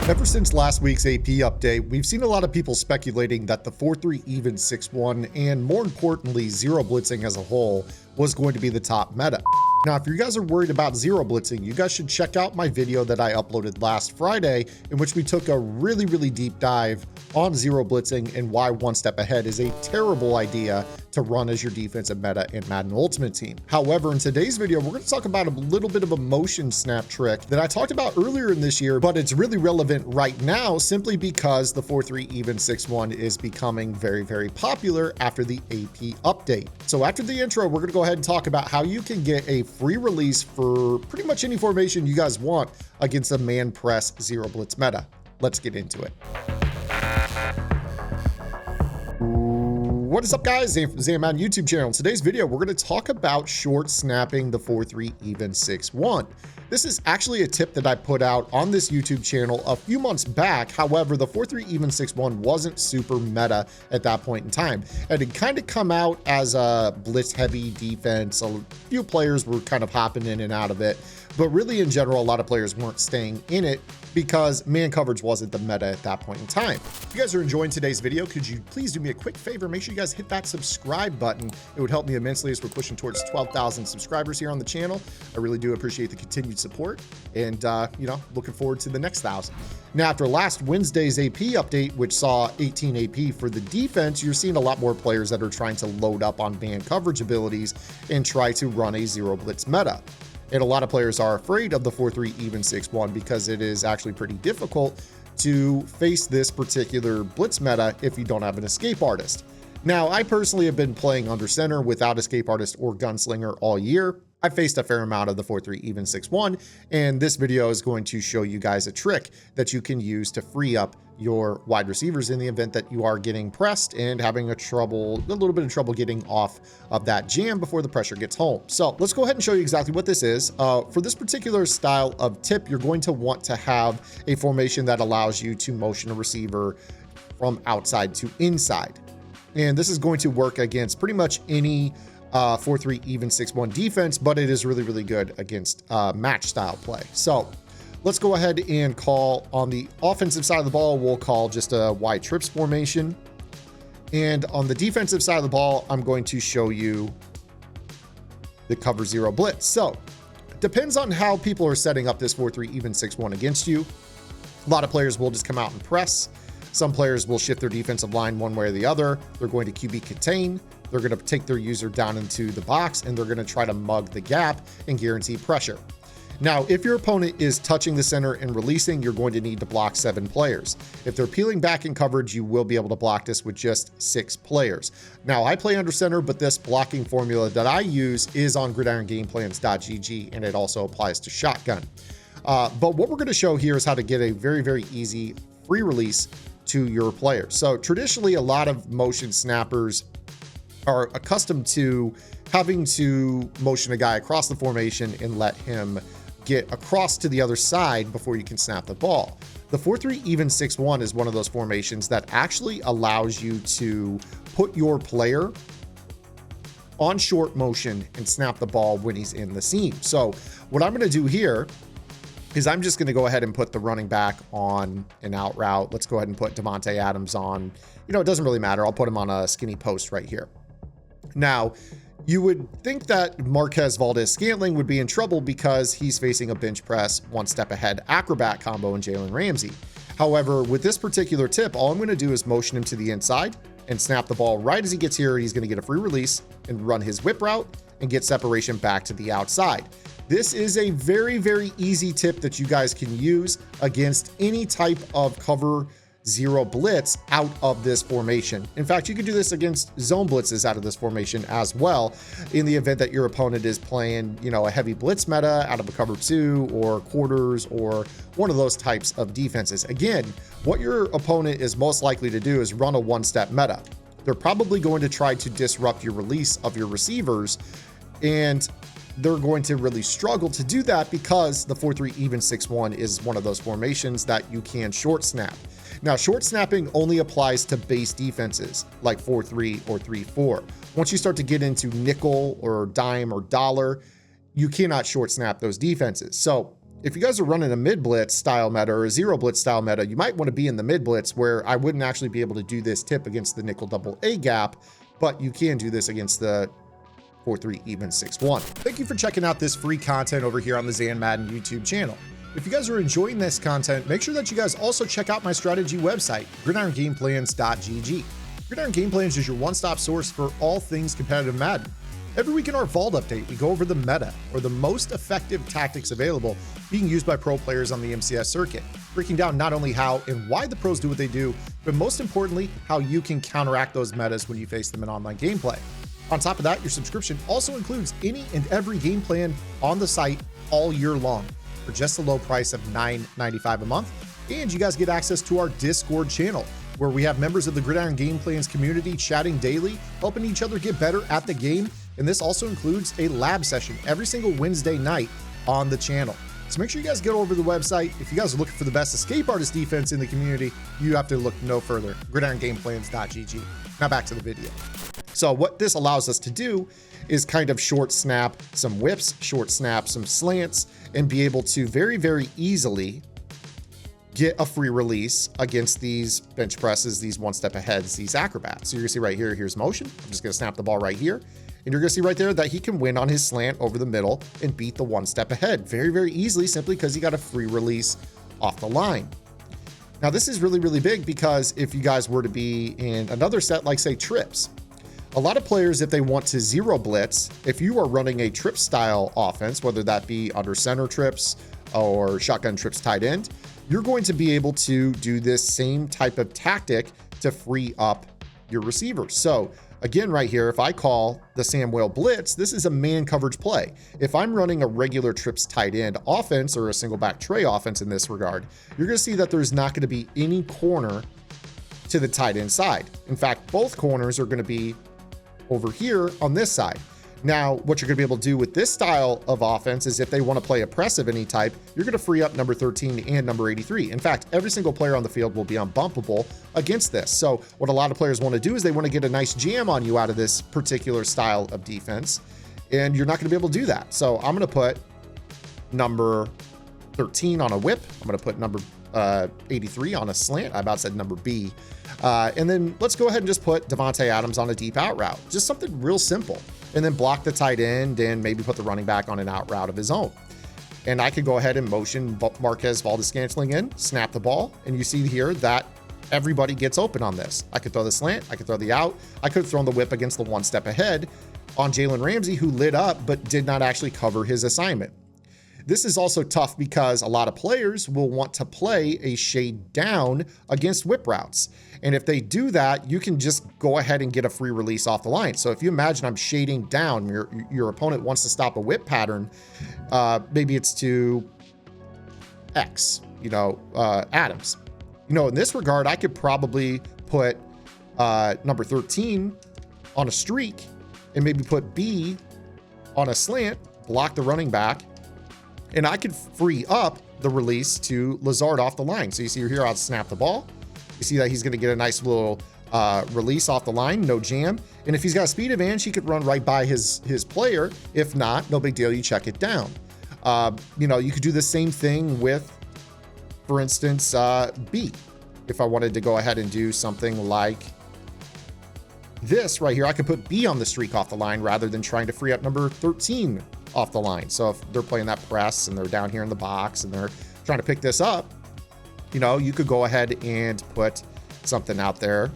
Ever since last week's AP update, we've seen a lot of people speculating that the 4-3 even 6-1 and more importantly, zero blitzing as a whole was going to be the top meta. Now, if you guys are worried about zero blitzing, you guys should check out my video that I uploaded last Friday, in which we took a really deep dive on zero blitzing and why one step ahead is a terrible idea to run as your defensive meta in Madden Ultimate Team. However, in today's video, we're going to talk about a little bit of a motion snap trick that I talked about earlier in this year, but it's really relevant right now simply because the 4-3 even 6-1 is becoming very popular after the AP update. So after the intro, we're going to go ahead and talk about how you can get a free release for pretty much any formation you guys want against a man press zero blitz meta. Let's get into it. What is up, guys? Zam Madden YouTube channel. In today's video, we're going to talk about short snapping the 4-3 even 6-1. This is actually a tip that I put out on this YouTube channel a few months back. However, the 4-3 even 6-1 wasn't super meta at that point in time. And it kind of come out as a blitz heavy defense. A few players were kind of hopping in and out of it, but really in general, a lot of players weren't staying in it because man coverage wasn't the meta at that point in time. If you guys are enjoying today's video, could you please do me a quick favor? Make sure you guys hit that subscribe button. It would help me immensely as we're pushing towards 12,000 subscribers here on the channel. I really do appreciate the continued support and, looking forward to the next 1,000. Now, after last Wednesday's AP update, which saw 18 AP for the defense, you're seeing a lot more players that are trying to load up on man coverage abilities and try to run a zero blitz meta. And a lot of players are afraid of the 4-3 even 6-1 because it is actually pretty difficult to face this particular blitz meta if you don't have an escape artist. Now, I personally have been playing under center without escape artist or gunslinger all year. I faced a fair amount of the 4-3 even 6-1, and this video is going to show you guys a trick that you can use to free up your wide receivers in the event that you are getting pressed and having a little bit of trouble getting off of that jam before the pressure gets home. So let's go ahead and show you exactly what this is. For this particular style of tip, you're going to want to have a formation that allows you to motion a receiver from outside to inside. And this is going to work against pretty much any 4-3 even 6-1 defense, but it is really good against match style play. So let's go ahead and call on the offensive side of the ball. We'll call just a wide trips formation. And on the defensive side of the ball, I'm going to show you the cover zero blitz. So it depends on how people are setting up this 4-3 even 6-1 against you. A lot of players will just come out and press. Some players will shift their defensive line one way or the other. They're going to QB contain. They're going to take their user down into the box, and they're going to try to mug the gap and guarantee pressure. Now, if your opponent is touching the center and releasing, you're going to need to block 7 players. If they're peeling back in coverage, you will be able to block this with just 6 players. Now, I play under center, but this blocking formula that I use is on gridirongameplans.gg, and it also applies to shotgun. But what we're going to show here is how to get a very easy free release to your players. So traditionally, a lot of motion snappers are accustomed to having to motion a guy across the formation and let him get across to the other side before you can snap the ball. The 4-3 even 6-1 is one of those formations that actually allows you to put your player on short motion and snap the ball when he's in the seam. So what I'm going to do here is I'm just going to go ahead and put the running back on an out route. Let's go ahead and put Devontae Adams on, it doesn't really matter. I'll put him on a skinny post right here. Now, you would think that Marquez Valdez-Scantling would be in trouble because he's facing a bench press, one step ahead acrobat combo in Jalen Ramsey. However, with this particular tip, all I'm going to do is motion him to the inside and snap the ball right as he gets here. He's going to get a free release and run his whip route and get separation back to the outside. This is a very easy tip that you guys can use against any type of cover zero blitz out of this formation. In fact, you could do this against zone blitzes out of this formation as well in the event that your opponent is playing, a heavy blitz meta out of a cover 2 or quarters or one of those types of defenses. Again, what your opponent is most likely to do is run a one-step meta. They're probably going to try to disrupt your release of your receivers, and they're going to really struggle to do that because the 4-3 even 6-1 is one of those formations that you can short snap. Now, short snapping only applies to base defenses like 4-3 or 3-4. Once you start to get into nickel or dime or dollar, you cannot short snap those defenses. So if you guys are running a mid blitz style meta or a zero blitz style meta, you might want to be in the mid blitz, where I wouldn't actually be able to do this tip against the nickel double A gap, but you can do this against the 4-3 even 6-1. Thank you for checking out this free content over here on the Zan Madden YouTube channel. If you guys are enjoying this content, make sure that you guys also check out my strategy website, gridirongameplans.gg. Gridiron Game Plans is your one-stop source for all things competitive Madden. Every week in our Vault update, we go over the meta, or the most effective tactics available being used by pro players on the MCS circuit, breaking down not only how and why the pros do what they do, but most importantly, how you can counteract those metas when you face them in online gameplay. On top of that, your subscription also includes any and every game plan on the site all year long for just the low price of $9.95 a month. And you guys get access to our Discord channel, where we have members of the Gridiron Game Plans community chatting daily, helping each other get better at the game. And this also includes a lab session every single Wednesday night on the channel. So make sure you guys get over to the website. If you guys are looking for the best escape artist defense in the community, you have to look no further. gridirongameplans.gg. Now back to the video. So what this allows us to do is kind of short snap some whips, short snap some slants, and be able to very, very easily get a free release against these bench presses, these one step aheads, these acrobats. So you're gonna see right here, here's motion. I'm just gonna snap the ball right here. And you're gonna see right there that he can win on his slant over the middle and beat the one step ahead very, very easily, simply because he got a free release off the line. Now this is really, really big, because if you guys were to be in another set, like say trips, a lot of players, if they want to zero blitz, if you are running a trip style offense, whether that be under center trips or shotgun trips tight end, you're going to be able to do this same type of tactic to free up your receivers. So again, right here, if I call the Sam Whale blitz, this is a man coverage play. If I'm running a regular trips tight end offense or a single back tray offense in this regard, you're going to see that there's not going to be any corner to the tight end side. In fact, both corners are going to be over here on this side. Now, what you're going to be able to do with this style of offense is, if they want to play a press of any type, you're going to free up number 13 and number 83. In fact, every single player on the field will be unbumpable against this. So what a lot of players want to do is they want to get a nice jam on you out of this particular style of defense, and you're not going to be able to do that. So I'm going to put number 13 on a whip. I'm going to put number 83 on a slant. I about said number B. And then let's go ahead and just put Devontae Adams on a deep out route. Just something real simple. And then block the tight end and maybe put the running back on an out route of his own. And I could go ahead and motion Marquez Valdes-Scantling in, snap the ball. And you see here that everybody gets open on this. I could throw the slant. I could throw the out. I could have thrown the whip against the one step ahead on Jalen Ramsey, who lit up but did not actually cover his assignment. This is also tough because a lot of players will want to play a shade down against whip routes. And if they do that, you can just go ahead and get a free release off the line. So if you imagine I'm shading down, your opponent wants to stop a whip pattern, maybe it's to X, Adams. In this regard, I could probably put number 13 on a streak and maybe put B on a slant, block the running back, and I could free up the release to Lazard off the line. So you see here, I'll snap the ball. You see that he's going to get a nice little release off the line, no jam. And if he's got a speed advantage, he could run right by his player. If not, no big deal, you check it down. You could do the same thing with, for instance, B. If I wanted to go ahead and do something like this right here, I could put B on the streak off the line rather than trying to free up number 13 off the line. So if they're playing that press and they're down here in the box and they're trying to pick this up, you could go ahead and put something out there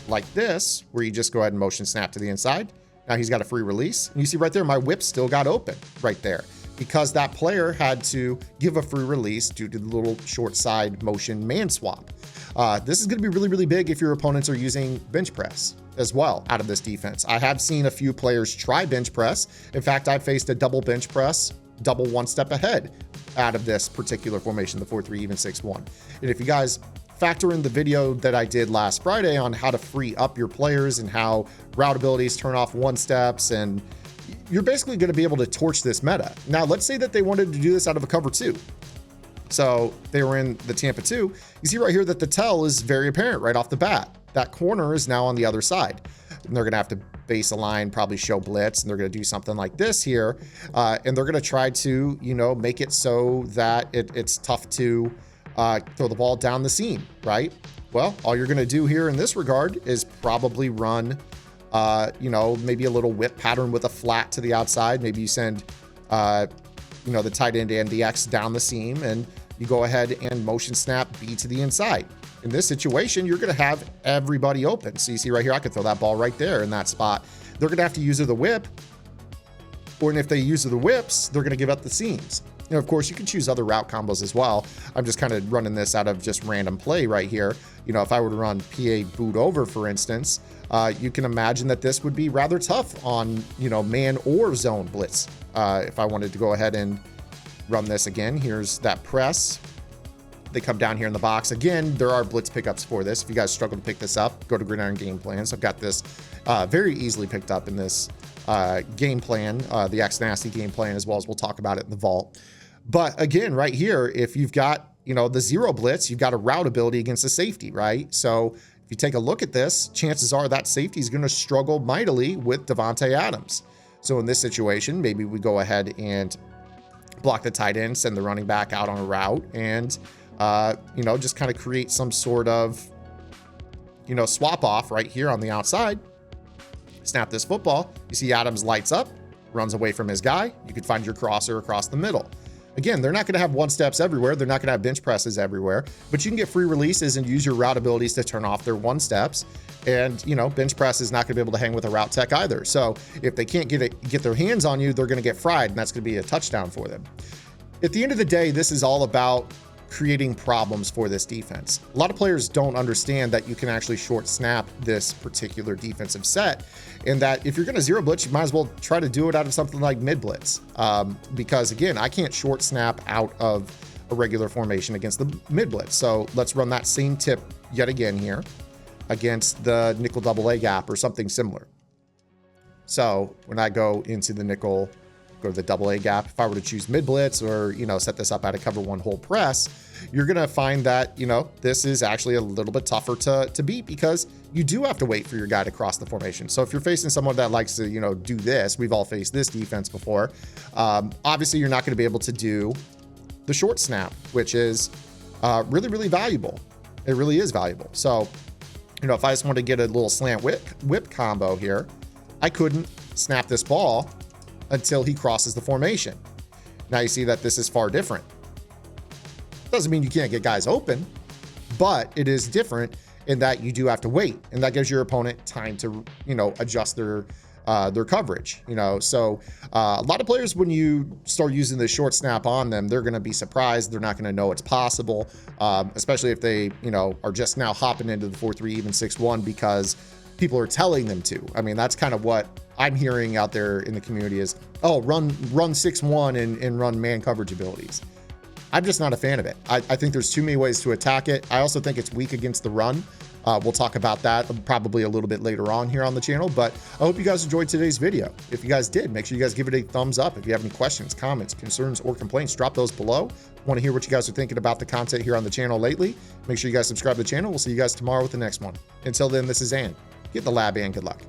like this, where you just go ahead and motion snap to the inside. Now he's got a free release. And you see right there, my whip still got open right there, because that player had to give a free release due to the little short side motion man swap. This is going to be really, really big if your opponents are using bench press as well out of this defense. I have seen a few players try bench press. In fact, I've faced a double bench press, double one step ahead out of this particular formation, the 4-3 even 6-1. And if you guys factor in the video that I did last Friday on how to free up your players and how route abilities turn off one steps, and you're basically going to be able to torch this meta. Now, let's say that they wanted to do this out of a cover 2. So they were in the Tampa 2. You see right here that the tell is very apparent right off the bat. That corner is now on the other side. and they're going to have to base a line, probably show blitz, and they're going to do something like this here. And they're going to try to, make it so that it's tough to throw the ball down the seam, right? Well, all you're going to do here in this regard is probably run, maybe a little whip pattern with a flat to the outside. Maybe you send, the tight end and the X down the seam, and you go ahead and motion snap B to the inside. In this situation, you're going to have everybody open. So you see right here, I could throw that ball right there in that spot. They're going to have to use the whip, or if they use the whips, they're going to give up the seams. Of course, you can choose other route combos as well. I'm just kind of running this out of just random play right here. If I were to run PA boot over, for instance, you can imagine that this would be rather tough on, man or zone blitz. If I wanted to go ahead and run this again, here's that press. They come down here in the box. Again, there are blitz pickups for this. If you guys struggle to pick this up, go to Gridiron Game Plans. I've got this very easily picked up in this game plan, the X Nasty game plan, as well as we'll talk about it in the vault. But again, right here, if you've got, the zero blitz, you've got a route ability against a safety, right? So if you take a look at this, chances are that safety is going to struggle mightily with Devontae Adams. So in this situation, maybe we go ahead and block the tight end, send the running back out on a route, and just kind of create some sort of, swap off right here on the outside. Snap this football. You see Adams lights up, runs away from his guy. You could find your crosser across the middle. Again, they're not going to have one steps everywhere. They're not going to have bench presses everywhere, but you can get free releases and use your route abilities to turn off their one steps. And, bench press is not going to be able to hang with a route tech either. So if they can't get their hands on you, they're going to get fried, and that's going to be a touchdown for them. At the end of the day, this is all about creating problems for this defense. A lot of players don't understand that you can actually short snap this particular defensive set, and that if you're going to zero blitz, you might as well try to do it out of something like mid blitz. Because again, I can't short snap out of a regular formation against the mid blitz. So let's run that same tip yet again here against the nickel double A gap or something similar. So when I go into the nickel, go to the double A gap, if I were to choose mid blitz or, set this up at a cover one hole press, you're going to find that, this is actually a little bit tougher to beat, because you do have to wait for your guy to cross the formation. So if you're facing someone that likes to, do this, we've all faced this defense before. Obviously you're not going to be able to do the short snap, which is really, really valuable. It really is valuable. So, if I just want to get a little slant whip combo here, I couldn't snap this ball until he crosses the formation. Now you see that this is far different. Doesn't mean you can't get guys open, but it is different in that you do have to wait, and that gives your opponent time to, adjust their coverage. So a lot of players, when you start using the short snap on them, they're going to be surprised. They're not going to know it's possible, especially if they, are just now hopping into the 4-3 even 6-1 because people are telling them to. I mean, that's kind of what I'm hearing out there in the community is, oh, run 6-1 and run man coverage abilities. I'm just not a fan of it. I think there's too many ways to attack it. I also think it's weak against the run. We'll talk about that probably a little bit later on here on the channel, but I hope you guys enjoyed today's video. If you guys did, make sure you guys give it a thumbs up. If you have any questions, comments, concerns, or complaints, drop those below. Want to hear what you guys are thinking about the content here on the channel lately. Make sure you guys subscribe to the channel. We'll see you guys tomorrow with the next one. Until then, this is Ann. Get in the lab and good luck.